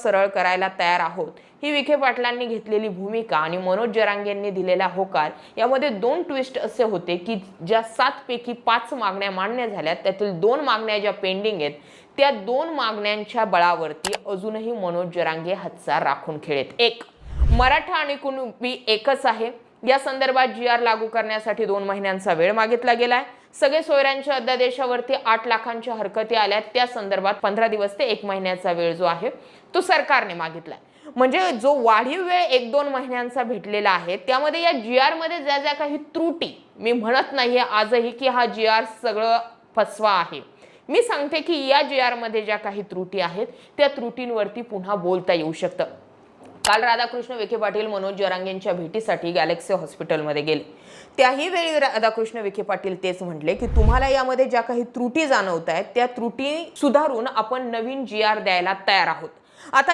सरळ करायला तयार आहोत ही विखे पाटलांनी घेतलेली भूमिका आणि मनोज जरांगेंनी दिलेला होकार यामध्ये दोन ट्विस्ट असे होते की ज्या 7 पैकी 5 मागण्या मान्य झाल्या त्यातील 2 मागण्या ज्या पेंडिंग आहेत त्या 2 मागण्यांच्या बळावरती अजूनही मनोज जरांगे हातचा राखून खेळत। एक, मराठा आणि कुणबी एकच आहे या संदर्भात GR लागू करण्यासाठी 2 महिन्यांचा वेळ मागितला गेलाय। सगळे सोयऱ्यांच्या अध्यादेशावरती 8 लाखांच्या हरकती आल्या त्या संदर्भात 15 दिवस ते 1 महिन्याचा वेळ जो आहे तो सरकारने मागितलाय। म्हणजे जो वाढीव वेळ 1-2 महिन्यांचा भेटलेला आहे त्यामध्ये या GR मध्ये ज्या काही त्रुटी, मी म्हणत नाहीये आजही की हा GR सगळं फसवा आहे, मी सांगते की या GR मध्ये ज्या काही त्रुटी आहेत त्या त्रुटींवरती पुन्हा बोलता येऊ शकतं। काल राधाकृष्ण विखे पाटील मनोज जरांगेंच्या भेटीसाठी गॅलेक्सी हॉस्पिटलमध्ये गेले। त्याही वेळी राधाकृष्ण विखे पाटील तेच म्हटले की तुम्हाला यामध्ये ज्या काही त्रुटी जाणवत आहेत त्या त्रुटी सुधारून आपण नवीन GR द्यायला तयार आहोत। आता